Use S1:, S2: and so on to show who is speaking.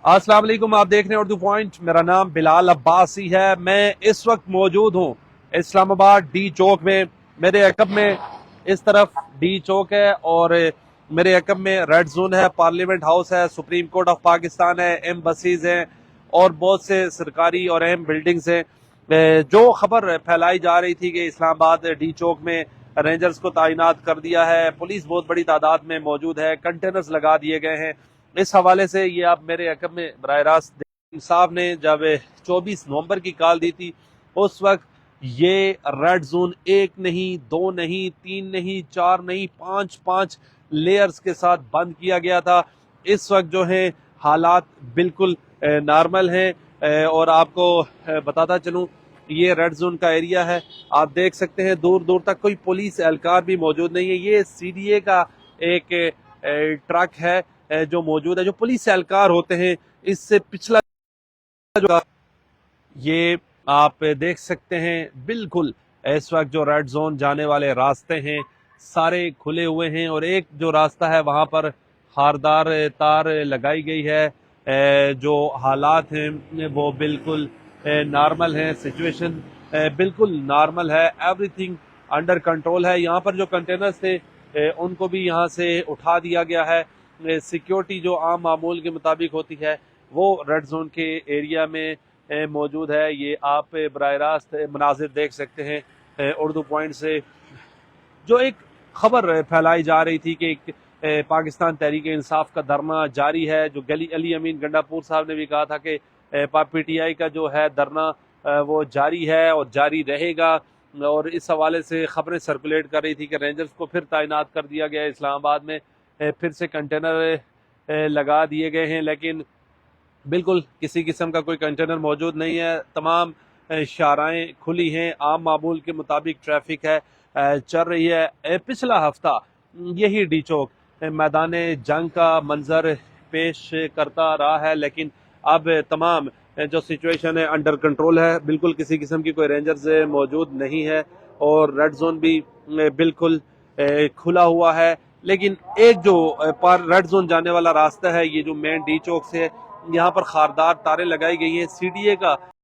S1: अस्सलाम वालेकुम, आप देख रहे हैं उर्दू पॉइंट। मेरा नाम बिलाल अब्बासी है। मैं इस वक्त मौजूद हूँ इस्लामाबाद डी चौक में। मेरे अकब में इस तरफ डी चौक है और मेरे अकब में रेड जोन है, पार्लियामेंट हाउस है, सुप्रीम कोर्ट ऑफ पाकिस्तान है, एम्बसीज हैं और बहुत से सरकारी और अहम बिल्डिंग्स हैं। जो खबर फैलाई जा रही थी कि इस्लामाबाद डी चौक में रेंजर्स को तैनात कर दिया है, पुलिस बहुत बड़ी तादाद में मौजूद है, कंटेनर्स लगा दिए गए हैं, इस हवाले से ये आप मेरे अकब में बराह रास्त साहब ने जब 24 नवंबर की कॉल दी थी, उस वक्त ये रेड जोन एक नहीं, दो नहीं, तीन नहीं, चार नहीं, पांच लेयर्स के साथ बंद किया गया था। इस वक्त जो है हालात बिल्कुल नॉर्मल हैं और आपको बताता चलूं, ये रेड जोन का एरिया है। आप देख सकते हैं दूर दूर तक कोई पुलिस एहलकार भी मौजूद नहीं है। ये सीडीए का एक ट्रक है जो मौजूद है, जो पुलिस एहलकार होते हैं। इससे पिछला जो ये आप देख सकते हैं, बिल्कुल इस वक्त जो रेड जोन जाने वाले रास्ते हैं सारे खुले हुए हैं और एक जो रास्ता है वहां पर खारदार तार लगाई गई है। जो हालात हैं वो बिल्कुल नॉर्मल हैं, सिचुएशन बिल्कुल नॉर्मल है, एवरीथिंग अंडर कंट्रोल है। यहाँ पर जो कंटेनर्स थे उनको भी यहाँ से उठा दिया गया है। सिक्योरिटी जो आम मामूल के मुताबिक होती है वो रेड जोन के एरिया में मौजूद है। ये आप बराह रास्त मनाजिर देख सकते हैं उर्दू पॉइंट से। जो एक खबर फैलाई जा रही थी कि पाकिस्तान तहरीक इंसाफ का धरना जारी है, जो अली अमीन गंडापुर साहब ने भी कहा था कि पीटीआई का जो है धरना वो जारी है और जारी रहेगा। और इस हवाले से खबरें सर्कुलेट कर रही थी कि रेंजर्स को फिर तैनात कर दिया गया है इस्लामाबाद में, फिर से कंटेनर लगा दिए गए हैं, लेकिन बिल्कुल किसी किस्म का कोई कंटेनर मौजूद नहीं है। तमाम शाराएं खुली हैं, आम मामूल के मुताबिक ट्रैफिक है चल रही है। पिछला हफ्ता यही डी चौक मैदान जंग का मंजर पेश करता रहा है, लेकिन अब तमाम जो सिचुएशन है अंडर कंट्रोल है, बिल्कुल किसी किस्म की कोई रेंजर्स मौजूद नहीं है और रेड जोन भी बिल्कुल खुला हुआ है। लेकिन एक जो रेड जोन जाने वाला रास्ता है, ये जो मेन डी चौक से है, यहाँ पर खारदार तारें लगाई गई हैं। सीडीए का